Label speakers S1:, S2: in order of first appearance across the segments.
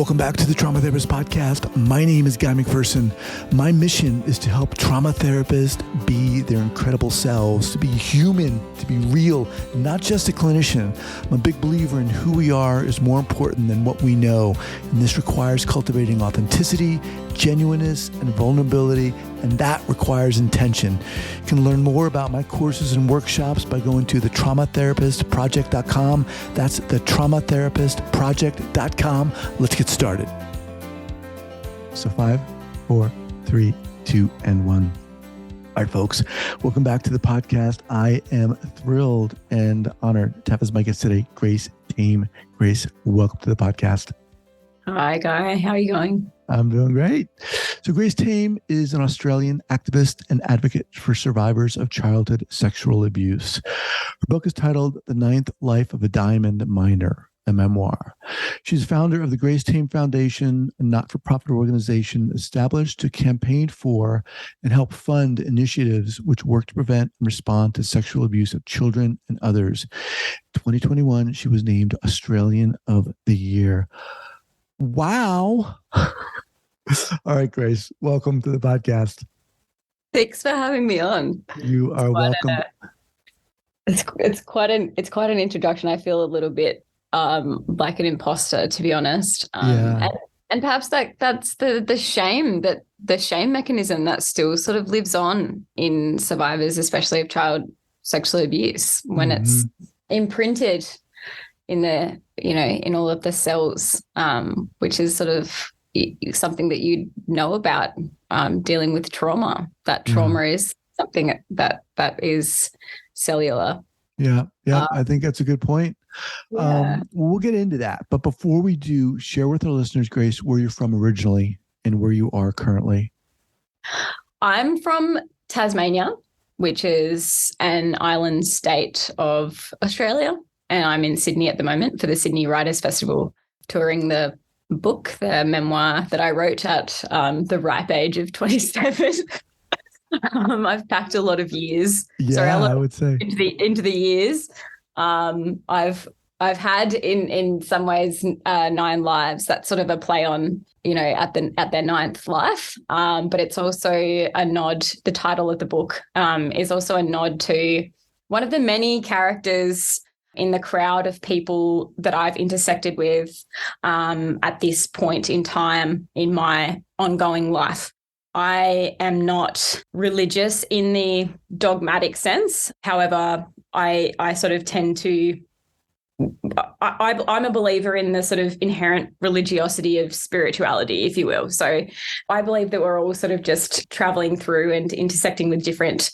S1: Welcome back to the Trauma Therapist Podcast. My name is Guy McPherson. My mission is to help trauma therapists be their incredible selves, to be human, to be real, not just a clinician. I'm a big believer in who we are is more important than what we know. And this requires cultivating authenticity, genuineness, and vulnerability, and that requires intention. You can learn more about my courses and workshops by going to thetraumatherapistproject.com. That's thetraumatherapistproject.com. Let's get started. So 5, 4, 3, 2, and 1. All right, folks, welcome back to the podcast. I am thrilled and honored to have as my guest today, Grace Tame. Grace, welcome to the podcast.
S2: Hi, Guy. How are you going?
S1: I'm doing great. So Grace Tame is an Australian activist and advocate for survivors of childhood sexual abuse. Her book is titled The Ninth Life of a Diamond Miner, a memoir. She's founder of the Grace Tame Foundation, a not-for-profit organization established to campaign for and help fund initiatives which work to prevent and respond to sexual abuse of children and others. In 2021, she was named Australian of the Year. Wow. All right, Grace, welcome to the podcast.
S2: Thanks for having me on.
S1: You are welcome.
S2: It's quite an introduction. I feel a little bit like an imposter, to be honest. And perhaps that's the shame mechanism that still sort of lives on in survivors, especially of child sexual abuse, when it's imprinted in in all of the cells, which is sort of something that you know about dealing with trauma. That trauma is something that is cellular.
S1: Yeah. I think that's a good point. We'll get into that. But before we do, share with our listeners, Grace, where you're from originally and where you are currently.
S2: I'm from Tasmania, which is an island state of Australia. And I'm in Sydney at the moment for the Sydney Writers' Festival, touring the book, the memoir that I wrote at the ripe age of 27. I've packed a lot of years.
S1: Yeah, I would say
S2: into the years. I've had in some ways 9 lives. That's sort of a play on at their 9th life. But it's also a nod. The title of the book is also a nod to one of the many characters in the crowd of people that I've intersected with at this point in time in my ongoing life. I am not religious in the dogmatic sense. However, I sort of tend to I'm a believer in the sort of inherent religiosity of spirituality, if you will. So I believe that we're all sort of just traveling through and intersecting with different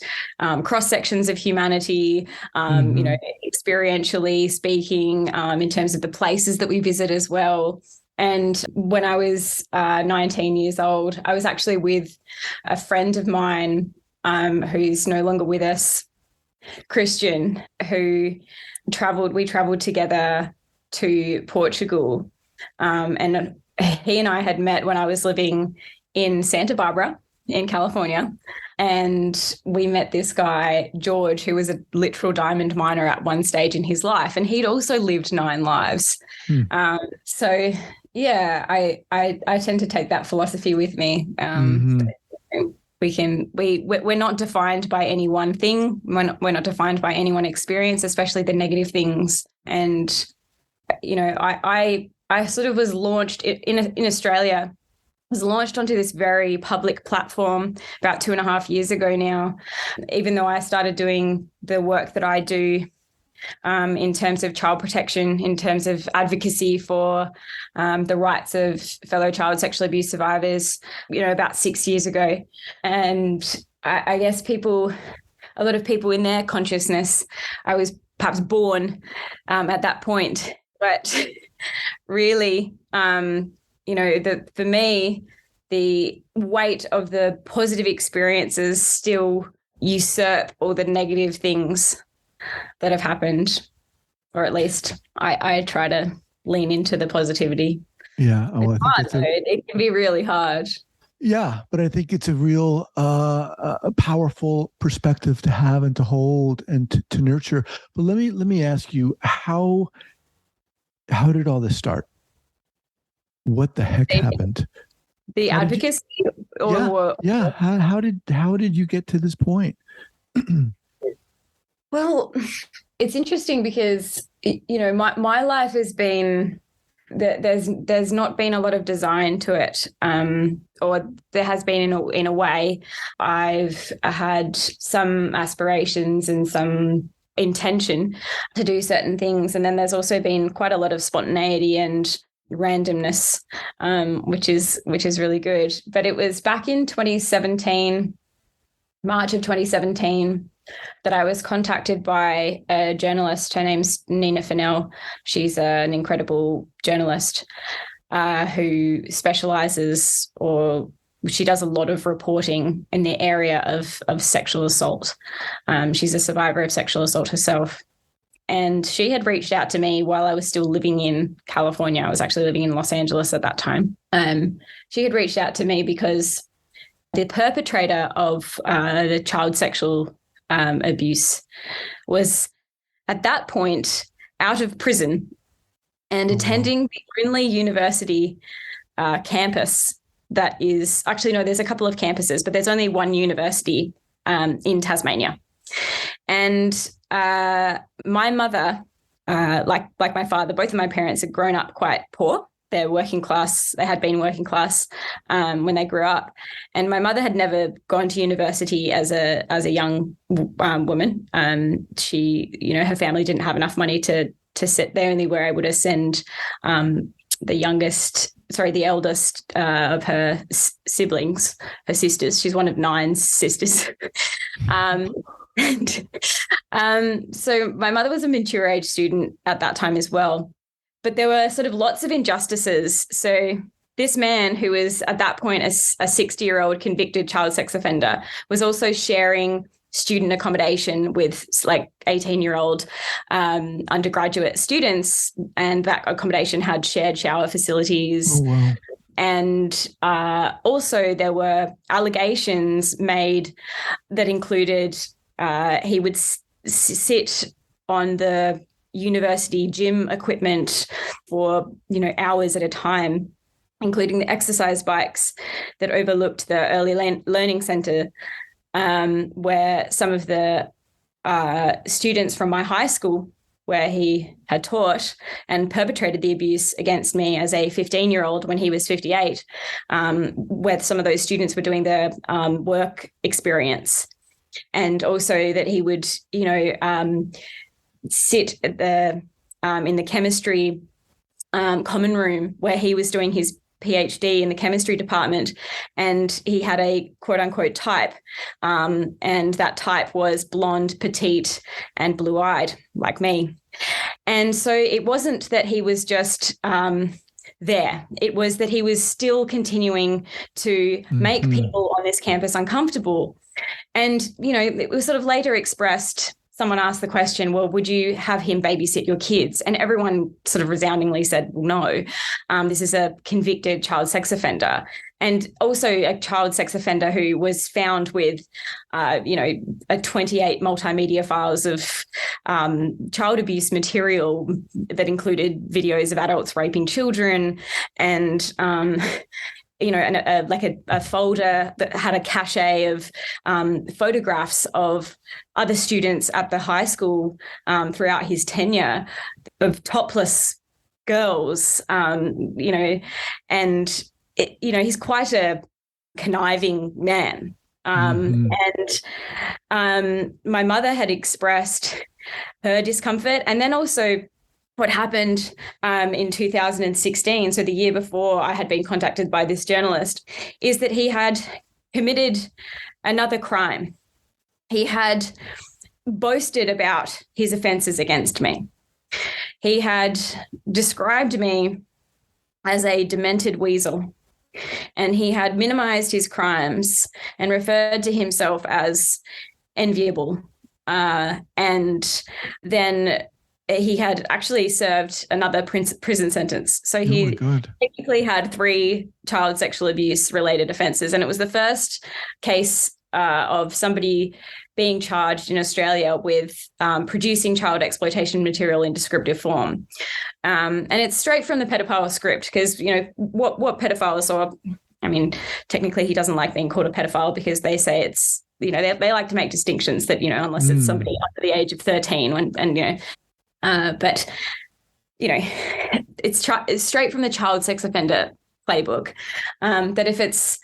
S2: cross-sections of humanity, experientially speaking, in terms of the places that we visit as well. And when I was 19 years old, I was actually with a friend of mine who's no longer with us, Christian, who we traveled together to Portugal. And he and I had met when I was living in Santa Barbara in California. And we met this guy, George, who was a literal diamond miner at one stage in his life. And he'd also lived 9 lives. So yeah, I tend to take that philosophy with me. We're not defined by any one thing. We're not defined by any one experience, especially the negative things. And, I sort of was launched in Australia, was launched onto this very public platform about 2.5 years ago now, even though I started doing the work that I do in terms of child protection, in terms of advocacy for the rights of fellow child sexual abuse survivors, about 6 years ago. And I guess a lot of people in their consciousness, I was perhaps born at that point. But really, for me, the weight of the positive experiences still usurp all the negative things that have happened, or at least I try to lean into the positivity.
S1: Yeah.
S2: It can be really hard.
S1: Yeah, but I think it's a real a powerful perspective to have and to hold and to nurture. But let me ask you, how did all this start? what the heck happened?
S2: The
S1: How did you-
S2: advocacy or
S1: yeah. How did you get to this point?
S2: Well, it's interesting because, you know, my life has been, there's not been a lot of design to it, or there has been in a way. I've had some aspirations and some intention to do certain things, and then there's also been quite a lot of spontaneity and randomness, which is really good. But it was back in 2017, March of 2017, that I was contacted by a journalist. Her name's Nina Fennell. She's an incredible journalist who specializes, or she does a lot of reporting in the area of sexual assault. She's a survivor of sexual assault herself. And she had reached out to me while I was still living in California. I was actually living in Los Angeles at that time. She had reached out to me because the perpetrator of the child sexual abuse was at that point out of prison and attending the only university campus that is actually, no, there's a couple of campuses, but there's only one university in Tasmania. And my mother, like my father, both of my parents had grown up quite poor. They're working class. They had been working class when they grew up, and my mother had never gone to university as a young woman. She, you know, her family didn't have enough money to sit. They only were able to send the eldest of her siblings, her sisters. She's one of 9 sisters. So my mother was a mature age student at that time as well. But there were sort of lots of injustices. So this man, who was at that point a 60-year-old convicted child sex offender, was also sharing student accommodation with like 18-year-old undergraduate students. And that accommodation had shared shower facilities.
S1: Oh, wow.
S2: And also there were allegations made that included he would sit on the university gym equipment for, you know, hours at a time, including the exercise bikes that overlooked the early learning center, where some of the students from my high school where he had taught and perpetrated the abuse against me as a 15-year-old when he was 58, where some of those students were doing their work experience. And also that he would, you know, sit at the in the chemistry common room where he was doing his PhD in the chemistry department, and he had a quote unquote type, and that type was blonde, petite, and blue-eyed like me. And so it wasn't that he was just there. It was that he was still continuing to make people on this campus uncomfortable. And, you know, it was sort of later expressed. Someone asked the question, well, would you have him babysit your kids? And everyone sort of resoundingly said, well, no, this is a convicted child sex offender. And also a child sex offender who was found with, you know, a 28 multimedia files of child abuse material that included videos of adults raping children and, you know, and like a folder that had a cache of photographs of other students at the high school throughout his tenure of topless girls, you know, and, you know, he's quite a conniving man. And my mother had expressed her discomfort, and then also what happened in 2016, so the year before I had been contacted by this journalist, is that he had committed another crime. He had boasted about his offences against me. He had described me as a demented weasel, and he had minimised his crimes and referred to himself as enviable. And then he had actually served another prison sentence. So he technically had 3 child sexual abuse related offences. And it was the first case of somebody being charged in Australia with producing child exploitation material in descriptive form. And it's straight from the pedophile script, because, what pedophiles are, I mean, technically he doesn't like being called a pedophile because they say it's, they like to make distinctions that, unless it's somebody under the age of 13 but, it's straight from the child sex offender playbook, that if it's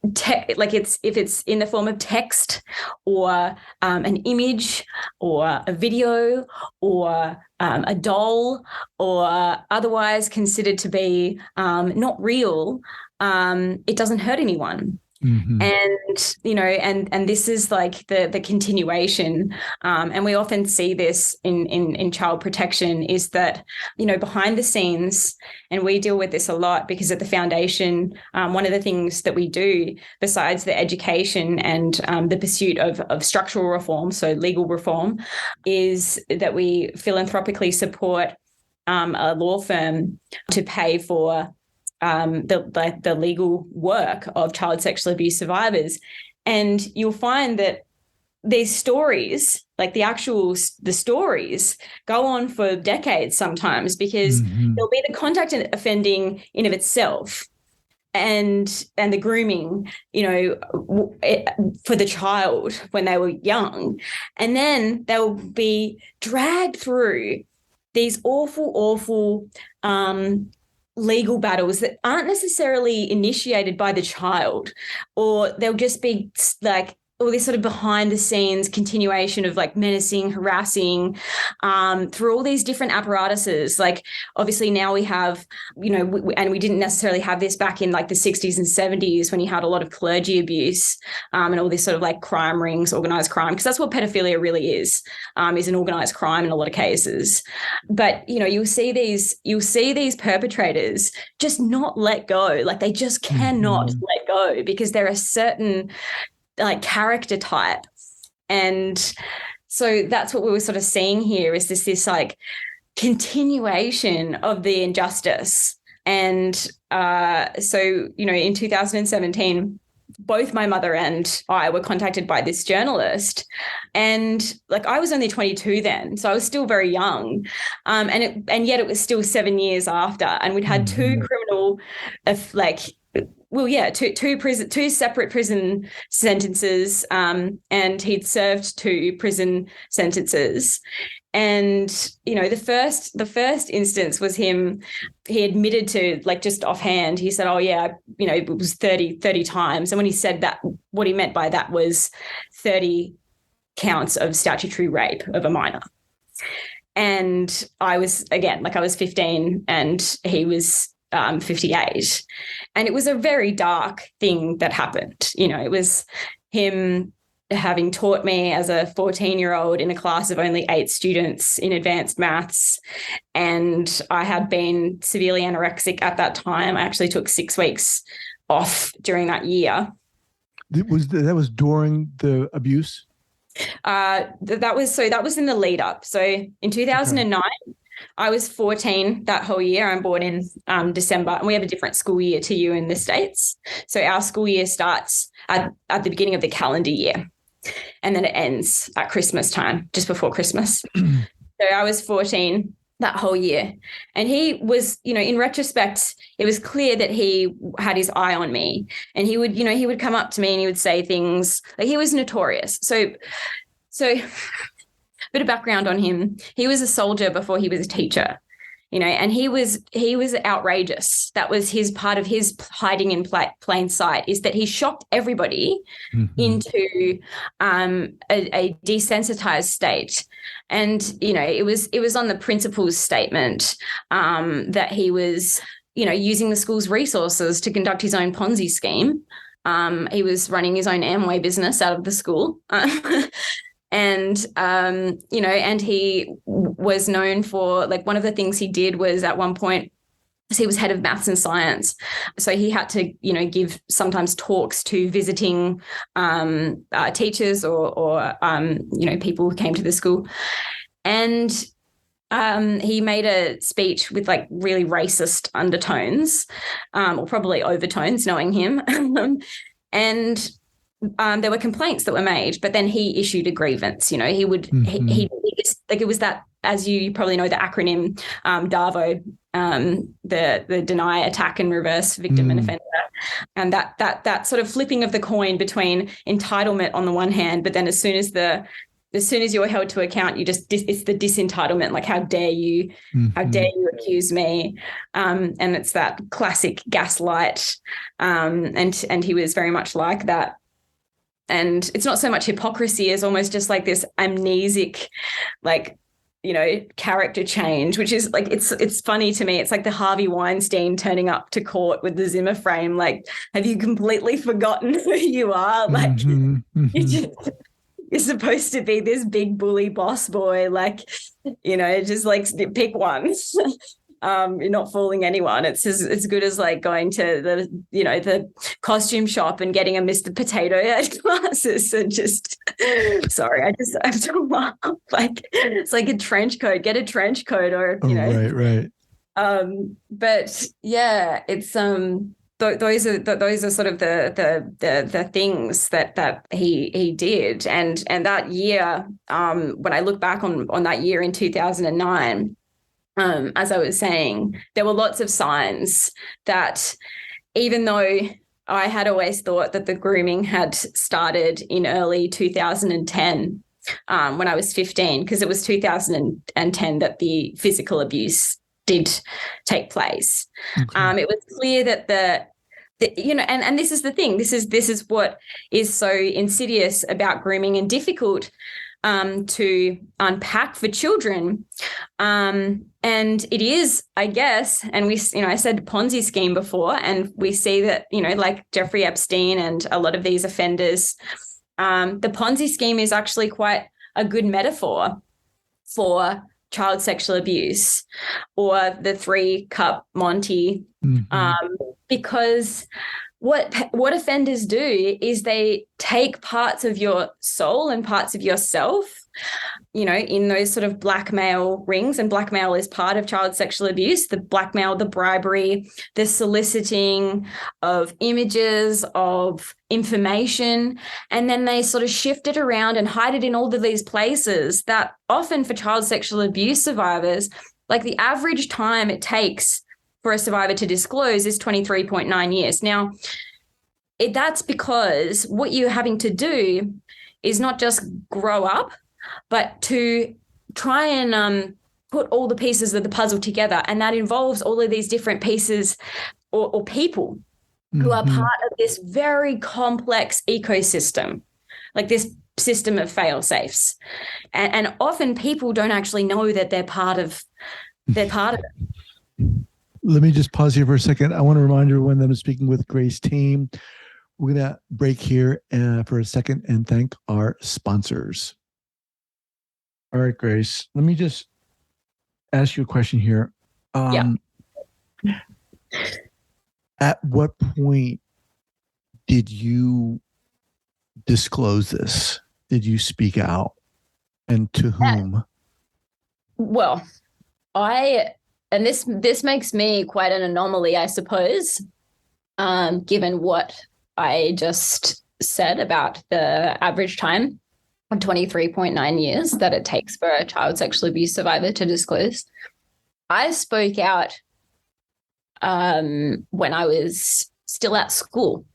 S2: if it's in the form of text or an image or a video or a doll or otherwise considered to be not real, it doesn't hurt anyone. Mm-hmm. And this is like the continuation, and we often see this in child protection, is that, behind the scenes, and we deal with this a lot because at the foundation, one of the things that we do besides the education and the pursuit of structural reform, so legal reform, is that we philanthropically support a law firm to pay for the legal work of child sexual abuse survivors. And you'll find that these stories, like the stories, go on for decades sometimes, because there'll be the contact offending in of itself and the grooming, for the child when they were young. And then they'll be dragged through these awful legal battles that aren't necessarily initiated by the child, or they'll just be like all this sort of behind the scenes continuation of like menacing, harassing, through all these different apparatuses. Like obviously now we have, and we didn't necessarily have this back in like the 60s and 70s when you had a lot of clergy abuse, and all this sort of like crime rings, organized crime, because that's what pedophilia really is an organized crime in a lot of cases. But, you'll see these perpetrators just not let go. Like they just cannot let go, because there are certain like character type. And so that's what we were sort of seeing here, is this like continuation of the injustice. And so, in 2017, both my mother and I were contacted by this journalist, and like I was only 22 then, so I was still very young, and yet it was still 7 years after, and we'd had two separate prison sentences, and he'd served 2 prison sentences. And, the first instance was him, he admitted to, like, just offhand, he said, oh yeah, it was 30 times. And when he said that, what he meant by that was 30 counts of statutory rape of a minor. And I was 15 and he was 58. And it was a very dark thing that happened. It was him having taught me as a 14-year-old in a class of only 8 students in advanced maths. And I had been severely anorexic at that time. I actually took 6 weeks off during that year.
S1: That was during the abuse?
S2: That was in the lead up. So in 2009, I was 14 that whole year. I'm born in December, and we have a different school year to you in the States. So our school year starts at the beginning of the calendar year, and then it ends at Christmas time, just before Christmas. So I was 14 that whole year. And he was, in retrospect, it was clear that he had his eye on me, and he would come up to me and he would say things like, he was notorious. So bit of background on him. He was a soldier before he was a teacher, and he was outrageous. That was his part of his hiding in plain sight, is that he shocked everybody into a desensitized state. And, it was on the principal's statement that he was, using the school's resources to conduct his own Ponzi scheme. He was running his own Amway business out of the school. And, and he was known for, like, one of the things he did was at one point, he was head of maths and science. So he had to, give sometimes talks to visiting teachers or people who came to the school. And he made a speech with like really racist undertones, or probably overtones, knowing him. And there were complaints that were made, but then he issued a grievance. You know, he would like, it was that, as you probably know, the acronym DAVO, the deny, attack, and reverse victim and offender, and that sort of flipping of the coin between entitlement on the one hand, but then as soon as you're held to account, it's the disentitlement, like, how dare you accuse me? And it's that classic gaslight. And he was very much like that. And it's not so much hypocrisy as almost just like this amnesic, like, you know, character change, which is like, it's funny to me. It's like the Harvey Weinstein turning up to court with the Zimmer frame. Like, have you completely forgotten who you are? Like, you're supposed to be this big bully boss boy, like, you know, just like pick one. You're not fooling anyone. It's as good as like going to the costume shop and getting a Mr. Potato Head glasses and just, sorry, I have to laugh. Like, it's like a trench coat. Get a trench coat, or you know.
S1: Right.
S2: But yeah, it's those are sort of the things that he did, and that year, when I look back on that year in 2009, as I was saying, there were lots of signs that, even though I had always thought that the grooming had started in early 2010, when I was 15, because it was 2010 that the physical abuse did take place. Okay. It was clear that you know, and this is the thing. This is what is so insidious about grooming and difficult to unpack for children. And it is, I guess, and I said Ponzi scheme before, and we see that, you know, like Jeffrey Epstein and a lot of these offenders, the Ponzi scheme is actually quite a good metaphor for child sexual abuse, or the 3-cup Monty, because what offenders do is they take parts of your soul and parts of yourself, you know, in those sort of blackmail rings, and blackmail is part of child sexual abuse, the blackmail, the bribery, the soliciting of images, of information, and then they sort of shift it around and hide it in all of these places that often, for child sexual abuse survivors, like, the average time it takes for a survivor to disclose is 23.9 years. Now, that's because what you're having to do is not just grow up, but to try and put all the pieces of the puzzle together. And that involves all of these different pieces or people who are part of this very complex ecosystem, like this system of fail-safes. And often people don't actually know that they're part of it.
S1: Let me just pause here for a second. I want to remind everyone that I'm speaking with Grace Tame. We're going to break here for a second and thank our sponsors. All right, Grace, let me just ask you a question here. At what point did you disclose this? Did you speak out? And to whom?
S2: Well, and this makes me quite an anomaly, I suppose, given what I just said about the average time of 23.9 years that it takes for a child sexual abuse survivor to disclose. I spoke out when I was still at school,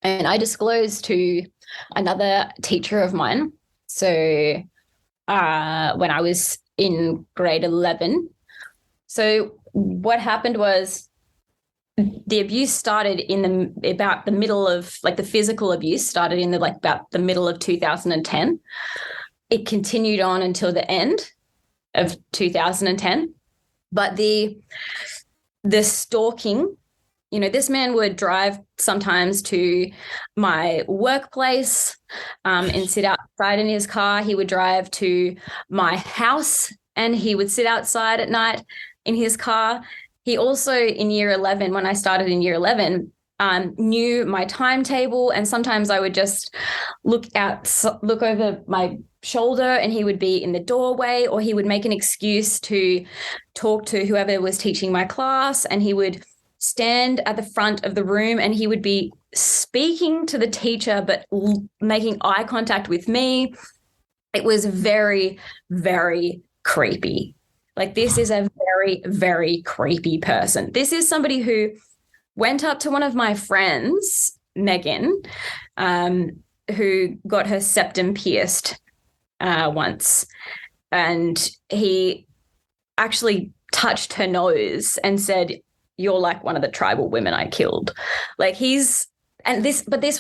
S2: and I disclosed to another teacher of mine. So when I was in grade 11. So what happened was, the abuse started in about the middle of, like, the physical abuse started in about the middle of 2010. It continued on until the end of 2010. But the stalking, you know, this man would drive sometimes to my workplace and sit outside in his car. He would drive to my house and he would sit outside at night in his car. He also, in year 11, when I started in year 11, knew my timetable, and sometimes I would just look over my shoulder and he would be in the doorway, or he would make an excuse to talk to whoever was teaching my class, and he would stand at the front of the room and he would be speaking to the teacher, but making eye contact with me. It was very, very creepy. Like, this is a very, very creepy person. This is somebody who went up to one of my friends, Megan, who got her septum pierced once. And he actually touched her nose and said, "You're like one of the tribal women I killed." Like, this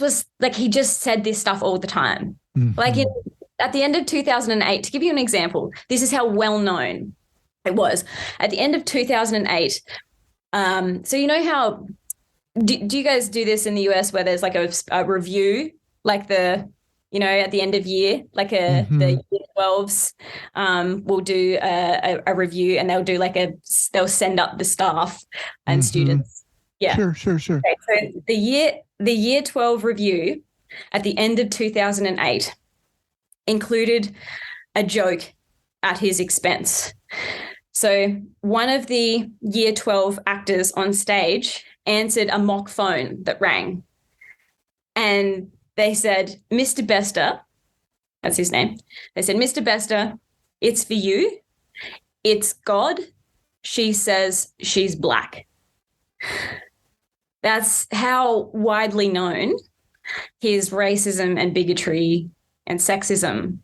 S2: was like, he just said this stuff all the time. Mm-hmm. Like, at the end of 2008, to give you an example, this is how well known it was. At the end of 2008, so you know how, do you guys do this in the US where there's like a review, like at the end of year, like the year 12s will do a review, and they'll do they'll send up the staff and students. Yeah. Sure. Okay, so the year 12 review at the end of 2008 included a joke at his expense. So one of the year 12 actors on stage answered a mock phone that rang, and they said, "Mr. Bester," that's his name. They said, "Mr. Bester, it's for you. It's God. She says she's black." That's how widely known his racism and bigotry and sexism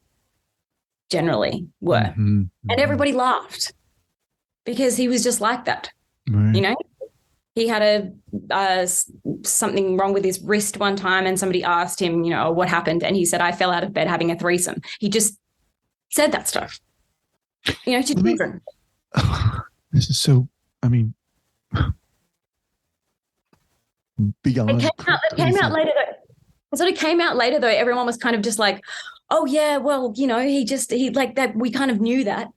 S2: generally were. Mm-hmm. And everybody laughed because he was just like that. Right. He had something wrong with his wrist one time, and somebody asked him, what happened? And he said, "I fell out of bed having a threesome." He just said that stuff, to children.
S1: This is so, beyond.
S2: It came out later though. It sort of came out later though. Everyone was kind of just like, "Oh yeah, well, he like that. We kind of knew that."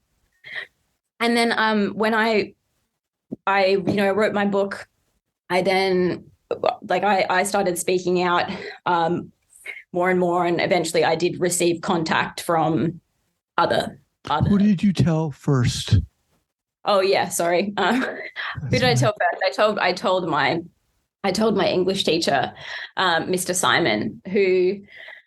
S2: And then when I wrote my book, I then I started speaking out more and more, and eventually I did receive contact from other.
S1: Who did you tell first?
S2: Oh yeah, sorry. Who did I tell first? I told my English teacher, Mr. Simon, who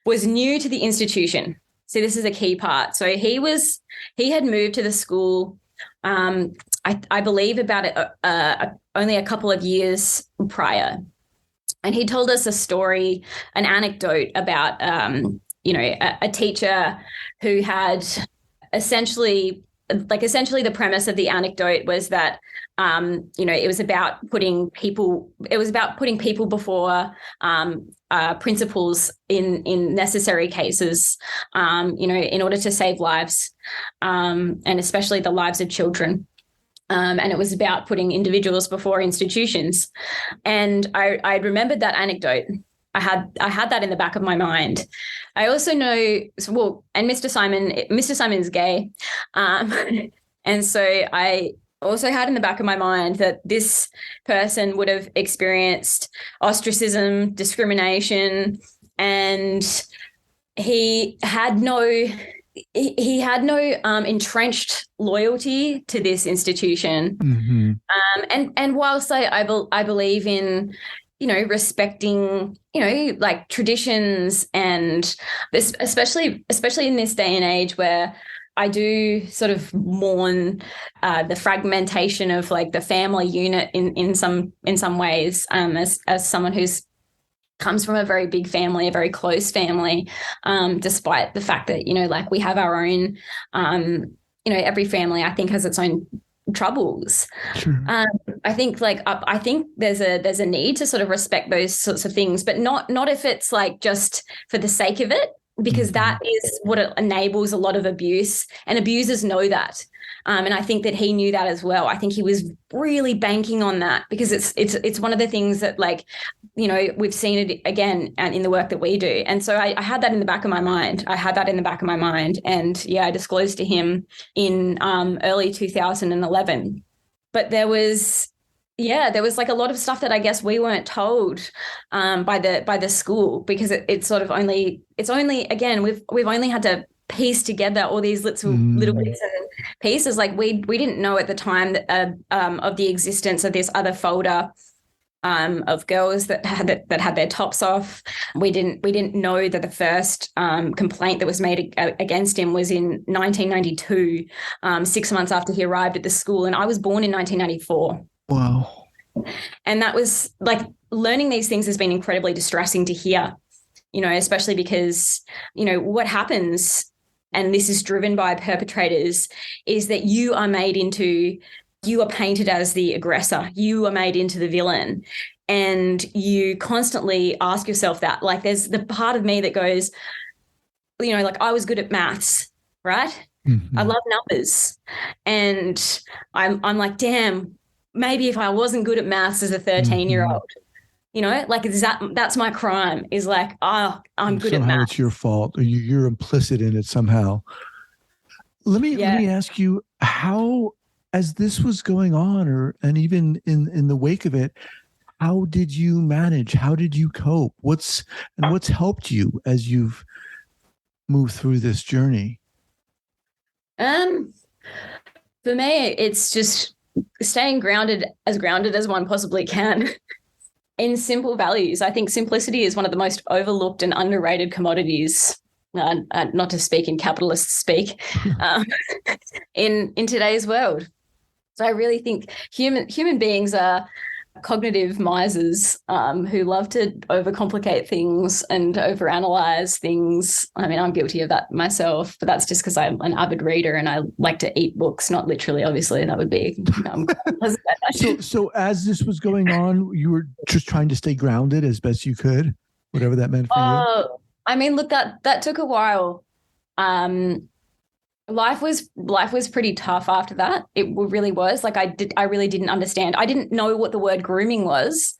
S2: was new to the institution. So this is a key part. So he had moved to the school, I believe about only a couple of years prior. And he told us a story, an anecdote about, a teacher who had essentially the premise of the anecdote was that, it was about putting people before principals in necessary cases, in order to save lives, and especially the lives of children. And it was about putting individuals before institutions. And I remembered that anecdote. I had that in the back of my mind. I also know, and Mr. Simon's gay. And so I also had in the back of my mind that this person would have experienced ostracism, discrimination, and he had no entrenched loyalty to this institution. Mm-hmm. And whilst I believe in, respecting, like traditions, and this, especially in this day and age where I do sort of mourn the fragmentation of like the family unit in some ways, as someone who's comes from a very big family, a very close family, despite the fact that, we have our own, every family I think has its own troubles. Sure. I think there's a need to sort of respect those sorts of things, but not if it's like just for the sake of it, because that is what it enables a lot of abuse, and abusers know that. And I think that he knew that as well. I think he was really banking on that, because it's one of the things that, like, we've seen it again and in the work that we do. And so I had that in the back of my mind. And yeah, I disclosed to him in early 2011. But there was like a lot of stuff that I guess we weren't told by the school, because it's only again, we've only had to piece together all these little bits and pieces. Like we didn't know at the time that, of the existence of this other folder of girls that had their tops off. We didn't know that the first complaint that was made against him was in 1992, 6 months after he arrived at the school, and I was born in 1994.
S1: Wow.
S2: And that was like, learning these things has been incredibly distressing to hear, especially because, what happens, and this is driven by perpetrators, is that you are painted as the aggressor. You are made into the villain. And you constantly ask yourself that. Like, there's the part of me that goes, like, I was good at maths, right? Mm-hmm. I love numbers. And I'm like, damn, maybe if I wasn't good at maths as a 13-year-old, like, that's my crime, is like, I'm good at maths.
S1: Somehow it's your fault. You're implicit in it somehow. Let me ask you, how, as this was going on, and even in the wake of it, how did you manage? How did you cope? What's helped you as you've moved through this journey?
S2: For me, it's just staying grounded as one possibly can in simple values. I think simplicity is one of the most overlooked and underrated commodities, not to speak in capitalist speak, in today's world. So I really think human beings are cognitive misers who love to overcomplicate things and overanalyze things. I mean, I'm guilty of that myself, but that's just because I'm an avid reader and I like to eat books, not literally, obviously. That would be
S1: So as this was going on, you were just trying to stay grounded as best you could, whatever that meant for you?
S2: I mean, look, that took a while. Life was pretty tough after that. It really was. Like, I really didn't understand. I didn't know what the word grooming was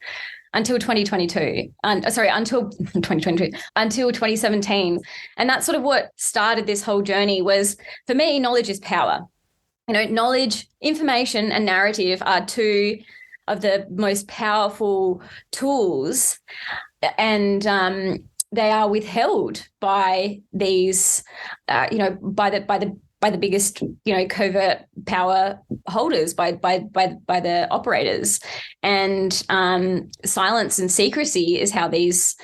S2: until 2022. Until 2022, until 2017. And that's sort of what started this whole journey. Was, for me, knowledge is power. Knowledge, information, and narrative are two of the most powerful tools, and they are withheld by these, by the biggest, covert power holders, by the operators, and silence and secrecy is how these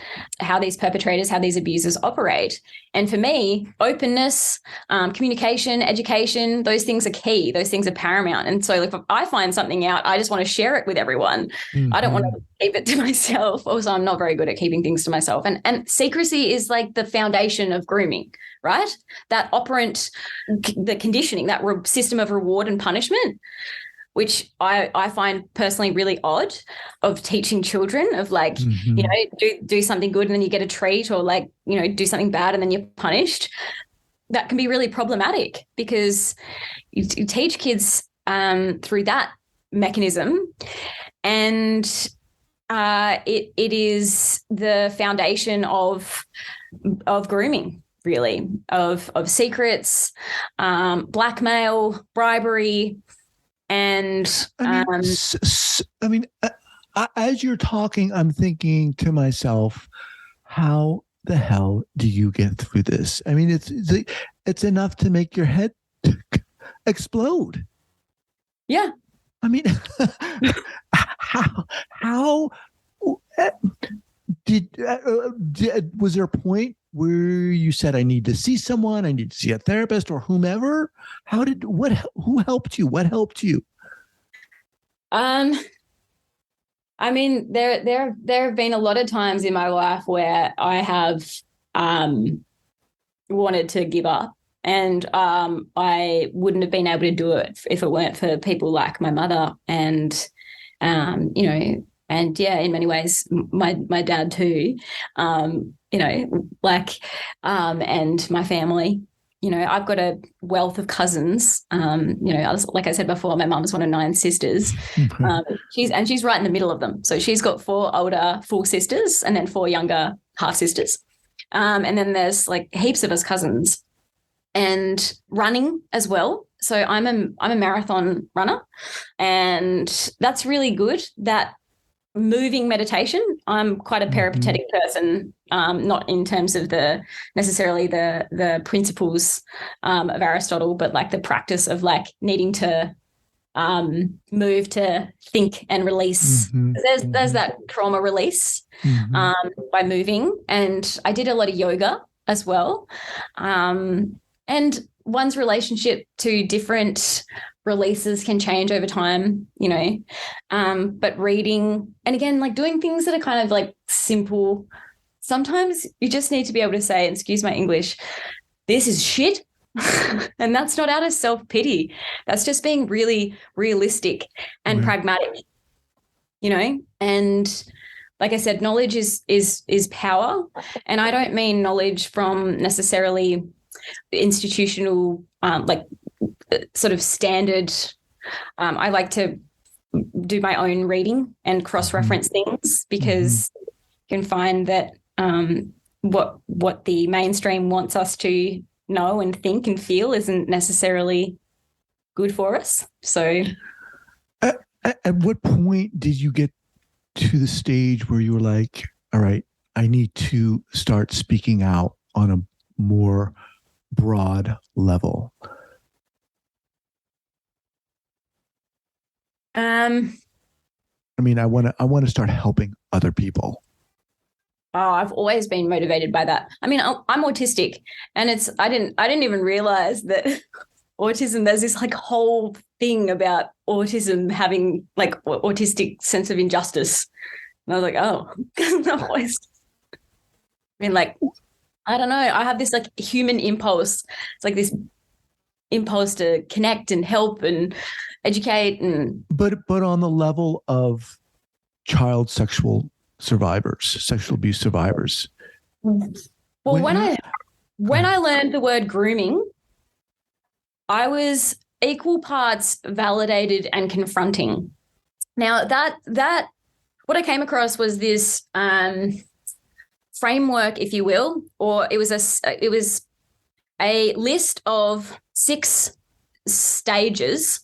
S2: perpetrators, how these abusers operate. And for me, openness, communication, education, those things are key. Those things are paramount. And so, like, if I find something out, I just want to share it with everyone. Mm-hmm. I don't want to keep it to myself. Also, I'm not very good at keeping things to myself. And secrecy is like the foundation of grooming, right? That operant, the conditioning, that system of reward and punishment, which I find personally really odd, of teaching children, of like, mm-hmm. Do something good and then you get a treat, or like, do something bad and then you're punished. That can be really problematic, because you teach kids through that mechanism, and it is the foundation of grooming, really, of secrets, blackmail, bribery. And
S1: as you're talking, I'm thinking to myself, how the hell do you get through this? I mean, it's enough to make your head explode.
S2: Yeah.
S1: I mean, how was there a point where you said, I need to see someone, I need to see a therapist or whomever? Who helped you? What helped you?
S2: I mean, there have been a lot of times in my life where I have wanted to give up, and I wouldn't have been able to do it if it weren't for people like my mother, and and yeah, in many ways, my dad too, and my family. I've got a wealth of cousins. Like I said before, my mum's one of 9 sisters. She's right in the middle of them. So she's got 4 older full sisters and then 4 younger half sisters. And then there's like heaps of us cousins, and running as well. So I'm a marathon runner, and that's really good. That moving meditation. I'm quite a peripatetic person, not in terms of necessarily the principles of Aristotle, but like the practice of like needing to move to think and release. There's that trauma release by moving, and I did a lot of yoga as well. And one's relationship to different releases can change over time, you know. But reading, and again, like doing things that are kind of like simple. Sometimes you just need to be able to say, excuse my English, this is shit. And that's not out of self-pity. That's just being really realistic and pragmatic, you know. And like I said, knowledge is power. And I don't mean knowledge from necessarily institutional, like sort of standard. I like to do my own reading and cross-reference things, because you can find that what the mainstream wants us to know and think and feel isn't necessarily good for us. So
S1: at what point did you get to the stage where you were like, all right, I need to start speaking out on a more broad level? I mean, I want to start helping other people.
S2: Oh, I've always been motivated by that. I mean, I'm autistic, and I didn't even realize that autism, there's this like whole thing about autism having like autistic sense of injustice. And I was like, oh, I mean, like, I don't know. I have this like human impulse. It's like this impulse to connect and help and educate.
S1: But on the level of child sexual abuse survivors.
S2: Well, when I learned the word grooming, I was equal parts validated and confronting. Now that what I came across was this framework, if you will, or it was a list of 6 stages.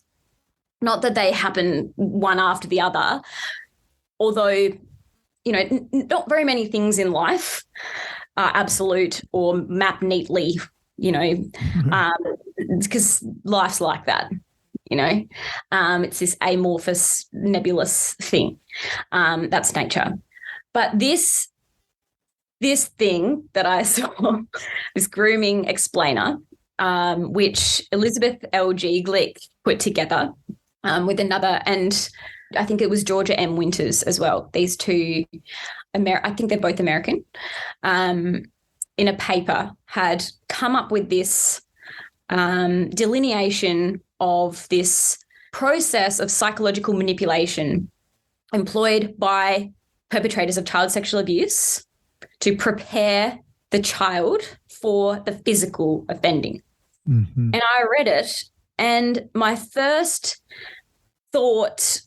S2: Not that they happen one after the other, although, you know, not very many things in life are absolute or map neatly, you know, because life's like that, you know. It's this amorphous, nebulous thing. That's nature. But this thing that I saw, this grooming explainer, which Elizabeth L.G. Glick put together with another, and I think it was Georgia M. Winters as well. These two, I think they're both American, in a paper had come up with this delineation of this process of psychological manipulation employed by perpetrators of child sexual abuse to prepare the child for the physical offending. And I read it, and my first thought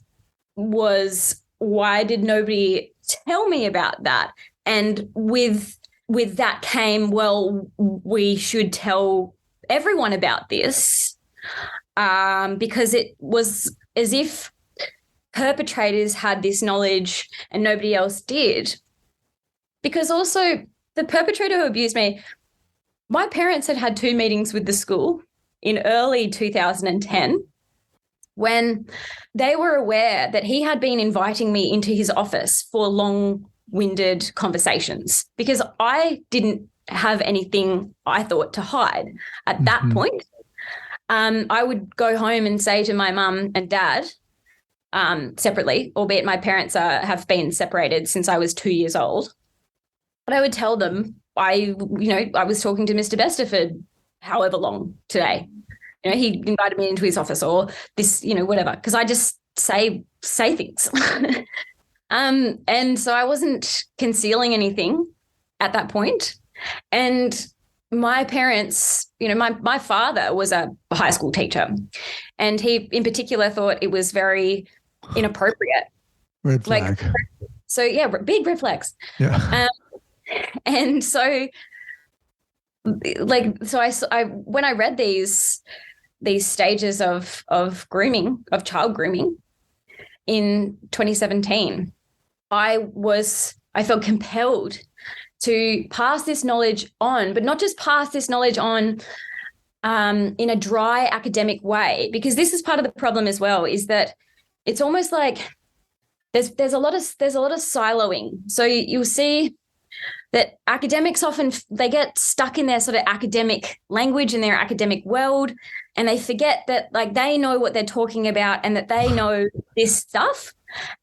S2: was, why did nobody tell me about that? And with that came, well, we should tell everyone about this, because it was as if perpetrators had this knowledge and nobody else did. Because also the perpetrator who abused me, my parents had 2 meetings with the school in early 2010 when they were aware that he had been inviting me into his office for long-winded conversations, because I didn't have anything, I thought, to hide at that point. I would go home and say to my mum and dad separately, albeit my parents have been separated since I was 2 years old. But I would tell them I was talking to Mr. Bester for however long today. You know, he invited me into his office, or this, you know, whatever, because I just say things. And so I wasn't concealing anything at that point. And my parents, you know, my father was a high school teacher, and he in particular thought it was very inappropriate.
S1: Red flag.
S2: Like, so yeah, big red flags.
S1: Yeah.
S2: And so, like, so I when I read these stages of grooming, of child grooming in 2017, I felt compelled to pass this knowledge on, but not just pass this knowledge on in a dry academic way, because this is part of the problem as well, is that it's almost like there's a lot of siloing. So you'll see that academics often they get stuck in their sort of academic language in their academic world, and they forget that like they know what they're talking about and that they know this stuff,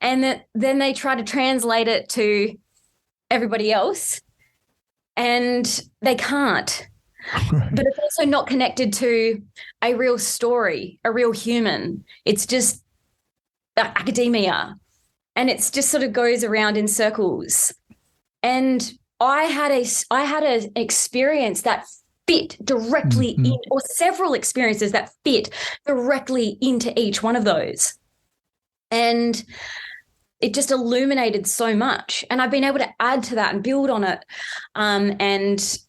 S2: and that then they try to translate it to everybody else, and they can't.
S1: Right.
S2: But it's also not connected to a real story, a real human. It's just academia, and it's just sort of goes around in circles. And I had an experience that fit directly in, or several experiences that fit directly into each one of those. And it just illuminated so much. And I've been able to add to that and build on it. And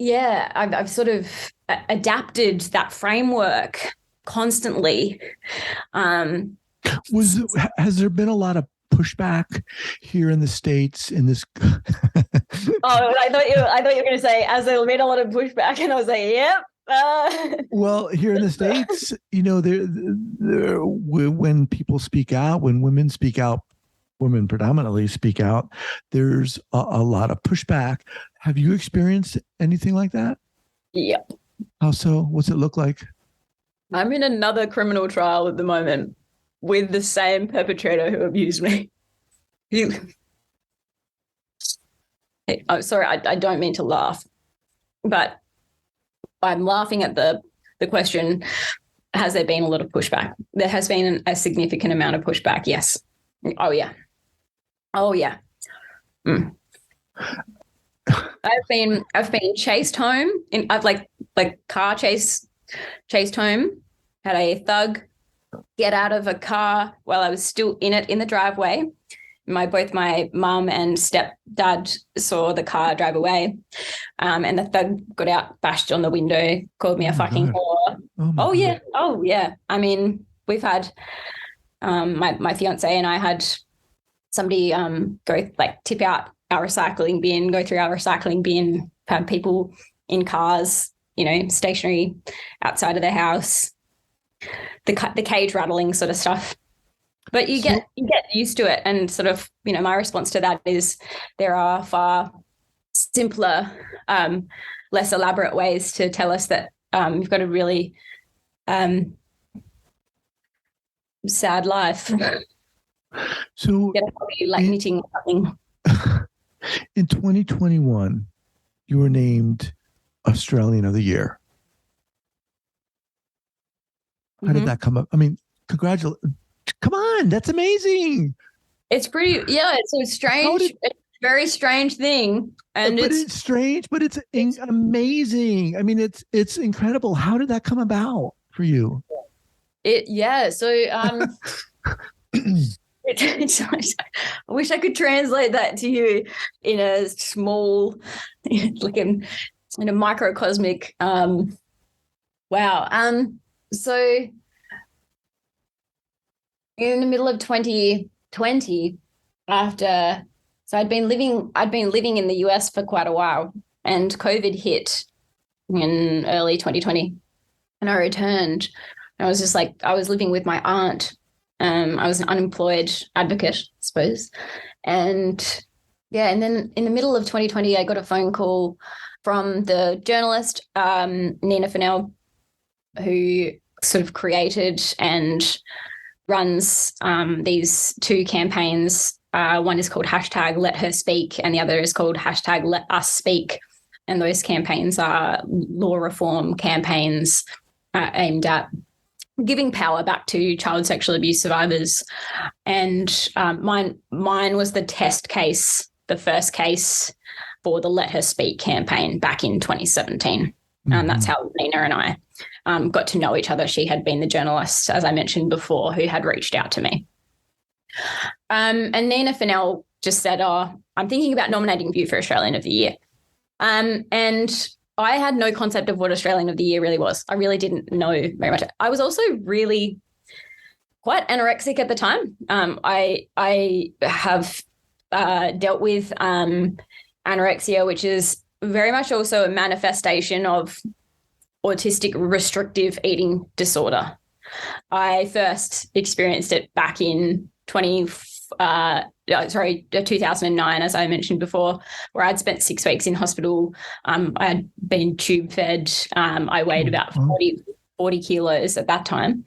S2: yeah, I've sort of adapted that framework constantly.
S1: Has there been a lot of pushback here in the States in this?
S2: I thought you were going to say, as there been a lot of pushback, and I was like, yep.
S1: Well, here in the States, you know, when people speak out, when women speak out, women predominantly speak out, there's a lot of pushback. Have you experienced anything like that?
S2: Yep.
S1: How so? What's it look like?
S2: I'm in another criminal trial at the moment with the same perpetrator who abused me. I'm sorry, I don't mean to laugh, but I'm laughing at the question, has there been a lot of pushback? There has been a significant amount of pushback, yes. Oh, yeah. Mm. I've been chased home. I've like car chased home. Had a thug get out of a car while I was still in it in the driveway. Both my mum and stepdad saw the car drive away, and the thug got out, bashed on the window, called me a fucking whore. Oh yeah. I mean, we've had my fiance and I had somebody go like tip out our recycling bin, go through our recycling bin, had people in cars, you know, stationary outside of the house, the cage rattling sort of stuff. But you get used to it, and sort of, you know, my response to that is there are far simpler, less elaborate ways to tell us that you've got a really sad life.
S1: So
S2: get a hobby like knitting or something.
S1: In 2021, you were named Australian of the Year. How did that come up? I mean, congratulations. Come on, that's amazing.
S2: It's pretty, yeah, it's a strange, it's a very strange thing. And
S1: it's strange, but it's amazing. I mean, it's incredible. How did that come about for you?
S2: I wish I could translate that to you in a small, like in a microcosmic, wow. So in the middle of 2020, I'd been living in the US for quite a while, and COVID hit in early 2020, and I returned. I was just like, I was living with my aunt. I was an unemployed advocate, I suppose. And yeah, and then in the middle of 2020, I got a phone call from the journalist, Nina Fennell, who sort of created and runs these two campaigns. One is called #LetHerSpeak, and the other is called #LetUsSpeak. And those campaigns are law reform campaigns aimed at giving power back to child sexual abuse survivors. And mine was the test case, the first case for the Let Her Speak campaign back in 2017. And that's how Nina and I got to know each other. She had been the journalist, as I mentioned before, who had reached out to me. And Nina Fennell just said, I'm thinking about nominating you for Australian of the Year. And I had no concept of what Australian of the Year really was. I really didn't know very much. I was also really quite anorexic at the time. I have dealt with anorexia, which is very much also a manifestation of autistic restrictive eating disorder. I first experienced it back in 2009, as I mentioned before, where I'd spent 6 weeks in hospital. I had been tube fed. I weighed about 40 kilos at that time.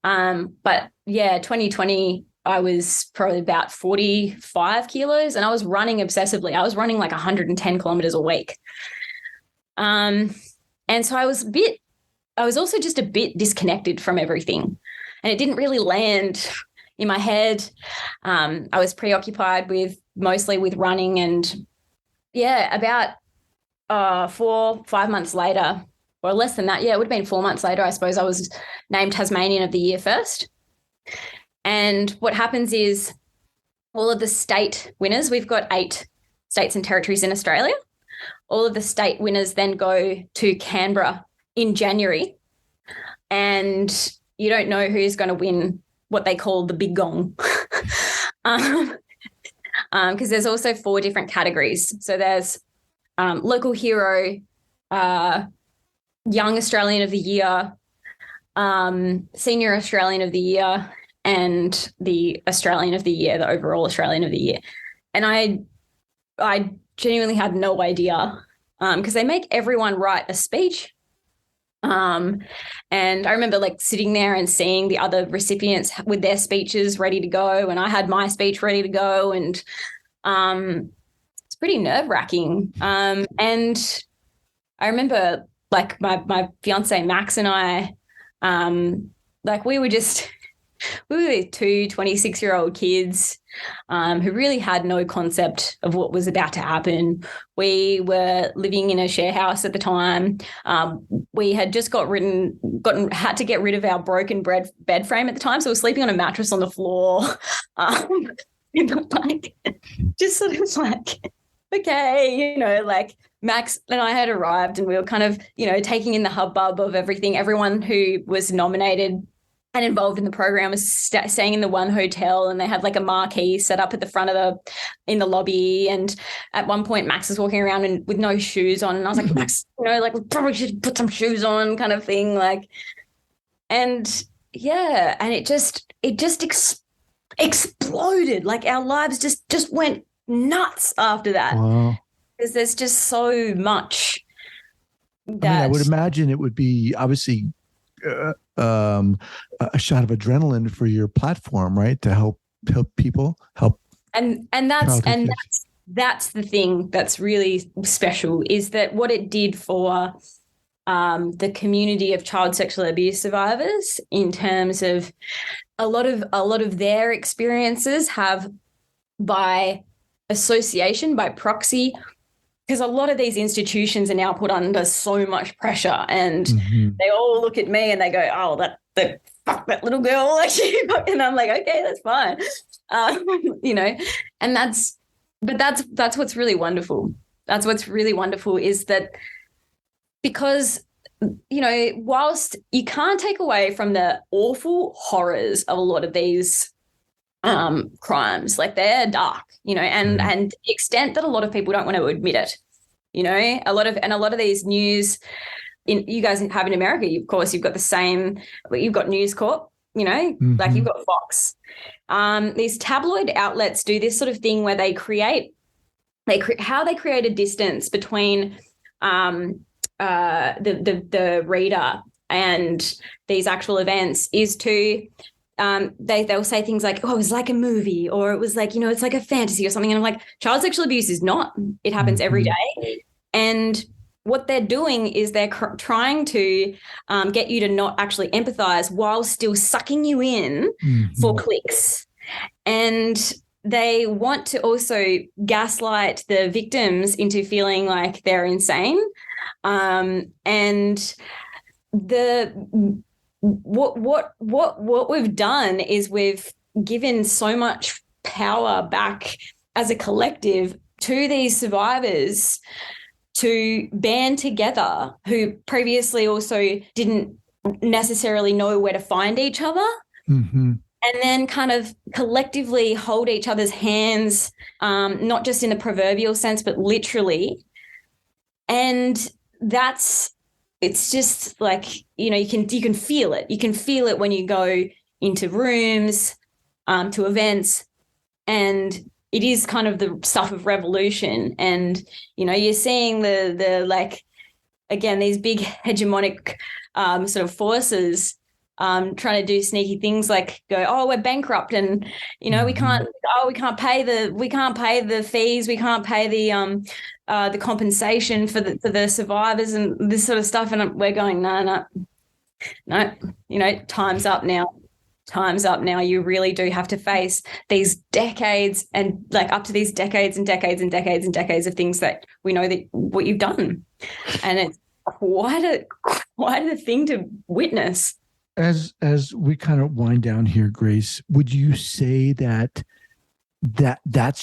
S2: But yeah, 2020, I was probably about 45 kilos and I was running obsessively. I was running like 110 kilometers a week. And so I was also just a bit disconnected from everything, and it didn't really land in my head. I was preoccupied mostly with running, and yeah, about 4-5 months later, or less than that, it would have been 4 months later, I suppose, I was named Tasmanian of the Year first. And what happens is all of the state winners, we've got 8 states and territories in Australia. All of the state winners then go to Canberra in January, and you don't know who's going to win what they call the big gong. Because there's also 4 different categories. So there's local hero, young Australian of the year, senior Australian of the year, and the Australian of the year, the overall Australian of the year. And I genuinely had no idea, because they make everyone write a speech. And I remember like sitting there and seeing the other recipients with their speeches ready to go, and I had my speech ready to go, and it's pretty nerve-wracking. And I remember like my fiance Max and I, like we were 2 26-year-old kids who really had no concept of what was about to happen. We were living in a share house at the time. We had just had to get rid of our broken bed frame at the time, so we were sleeping on a mattress on the floor. Like, just sort of like, okay, like Max and I had arrived, and we were kind of, taking in the hubbub of everything. Everyone who was nominated and involved in the program was staying in the one hotel, and they had like a marquee set up at the front in the lobby. And at one point, Max was walking around with no shoes on, and I was like, Max, like we probably should put some shoes on, kind of thing, like. And yeah, and it just exploded. Like our lives just went nuts after that.
S1: Wow.
S2: Because there's just so much.
S1: I would imagine it would be obviously a shot of adrenaline for your platform, right? To help people.
S2: And that's the thing that's really special, is that what it did for the community of child sexual abuse survivors, in terms of a lot of their experiences have, by association, by proxy, because a lot of these institutions are now put under so much pressure, and they all look at me and they go, oh, that little girl, like, and I'm like, okay, that's fine. And that's what's really wonderful. That's what's really wonderful, is that because, whilst you can't take away from the awful horrors of a lot of these crimes, like they're dark, and the extent that a lot of people don't want to admit it, a lot of these news you guys have in America, of course, you've got the same, you've got News Corp, like you've got Fox. These tabloid outlets do this sort of thing where they create a distance between the reader and these actual events, is to they'll say things like, oh, it was like a movie, or it was like, it's like a fantasy or something. And I'm like, child sexual abuse is not. It happens every day. And what they're doing is they're trying to get you to not actually empathize, while still sucking you in for clicks. And they want to also gaslight the victims into feeling like they're insane. And what we've done is we've given so much power back as a collective to these survivors to band together, who previously also didn't necessarily know where to find each other, and then kind of collectively hold each other's hands, not just in the proverbial sense, but literally. And that's it's just like, you can feel it. You can feel it when you go into rooms, to events, and it is kind of the stuff of revolution. And, you're seeing the like, again, these big hegemonic sort of forces trying to do sneaky things like go, oh, we're bankrupt, and we can't pay the fees, we can't pay the compensation for the survivors and this sort of stuff. And we're going, no, time's up now. Time's up now. You really do have to face these decades, and like up to these decades and decades and decades and decades of things that we know that what you've done. And it's quite a thing to witness.
S1: As we kind of wind down here, Grace, would you say that's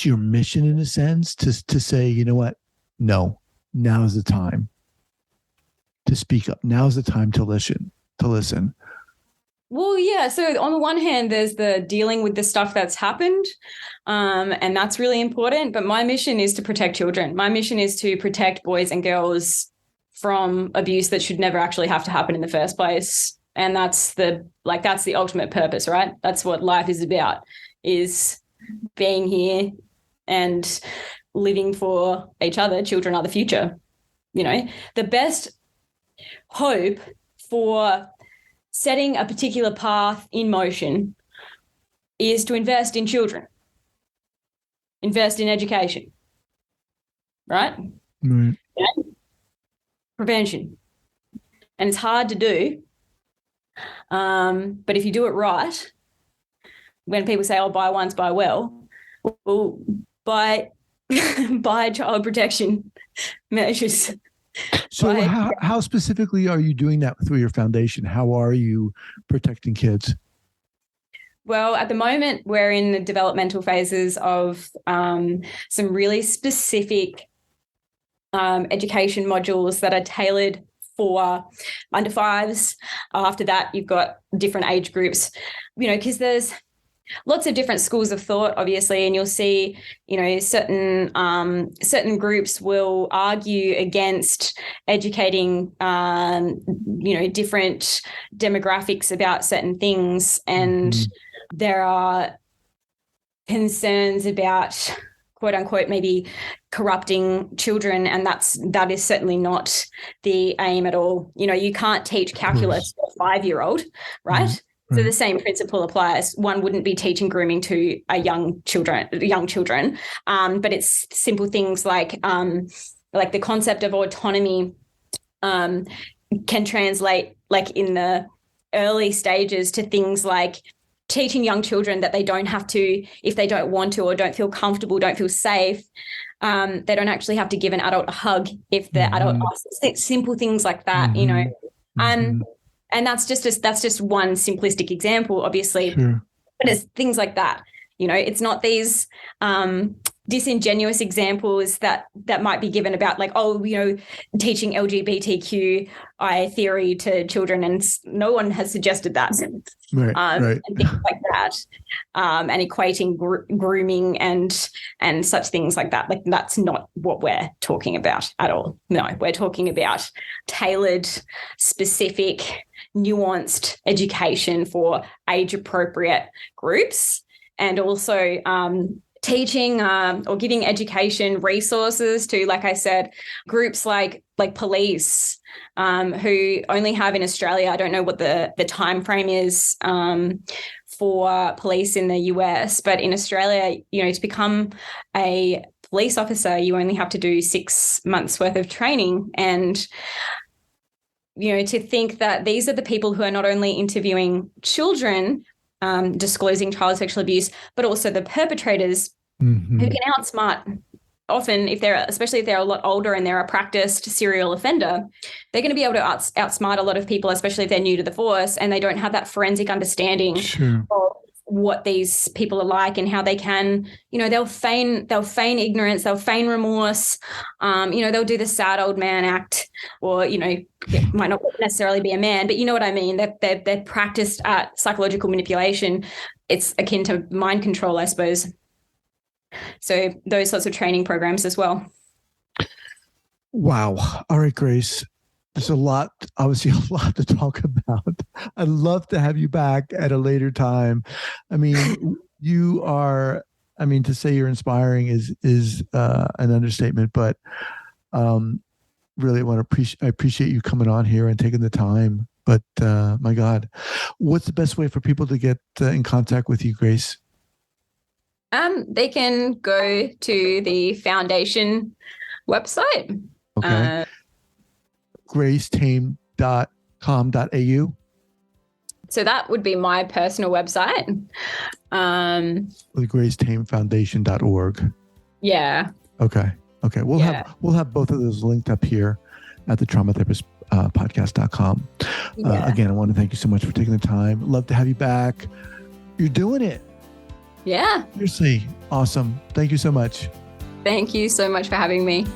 S1: your mission in a sense, to say, you know what? No, now's the time to speak up. Now's the time to listen.
S2: Well, yeah. So on the one hand, there's the dealing with the stuff that's happened, and that's really important. But my mission is to protect children. My mission is to protect boys and girls from abuse that should never actually have to happen in the first place. And that's the ultimate purpose, right? That's what life is about, is being here and living for each other. Children are the future. The best hope for setting a particular path in motion is to invest in children, invest in education, right?
S1: Right.
S2: Prevention. And it's hard to do. But if you do it right, when people say, oh, buy once, buy well, buy child protection measures.
S1: So how specifically are you doing that through your foundation? How are you protecting kids?
S2: Well, at the moment, we're in the developmental phases of some really specific education modules that are tailored for under fives. After that, you've got different age groups, because there's lots of different schools of thought, obviously, and you'll see, certain groups will argue against educating, different demographics about certain things, and there are concerns about, quote unquote, maybe corrupting children, and that is certainly not the aim at all. You can't teach calculus to a 5-year-old, right? So the same principle applies. One wouldn't be teaching grooming to young children, but it's simple things like the concept of autonomy can translate, like in the early stages, to things like teaching young children that they don't have to, if they don't want to or don't feel comfortable, don't feel safe, they don't actually have to give an adult a hug if the adult asks. Simple things like that, and that's just one simplistic example, obviously.
S1: Sure.
S2: But it's things like that. It's not these disingenuous examples that might be given about, like, teaching LGBTQI theory to children, and no one has suggested that.
S1: Right.
S2: And things like that, and equating grooming and such things like that. Like, that's not what we're talking about at all. No, we're talking about tailored, specific, nuanced education for age-appropriate groups, and also teaching or giving education resources to, like I said, groups like police, who only have in Australia, I don't know what the time frame is for police in the US, but in Australia, to become a police officer, you only have to do 6 months worth of training. And to think that these are the people who are not only interviewing children, disclosing child sexual abuse, but also the perpetrators, who can outsmart, often, especially if they're a lot older and they're a practiced serial offender, they're going to be able to outsmart a lot of people, especially if they're new to the force and they don't have that forensic understanding of what these people are like and how they can, they'll feign ignorance, they'll feign remorse, they'll do the sad old man act, or, it might not necessarily be a man, but you know what I mean? They're practiced at psychological manipulation. It's akin to mind control, I suppose. So those sorts of training programs as well.
S1: Wow. All right, Grace. there's obviously a lot to talk about. I'd love to have you back at a later time. I mean, you are, to say you're inspiring is an understatement, but really I appreciate you coming on here and taking the time. But my God, what's the best way for people to get in contact with you, Grace?
S2: They can go to the foundation website.
S1: Okay. gracetame.com.au.
S2: So that would be my personal website.
S1: gracetamefoundation.org.
S2: Yeah.
S1: Okay. We'll have both of those linked up here at the traumatherapistpodcast.com. Again, I want to thank you so much for taking the time. Love to have you back. You're doing it.
S2: Yeah.
S1: Seriously. Awesome. Thank you so much.
S2: Thank you so much for having me.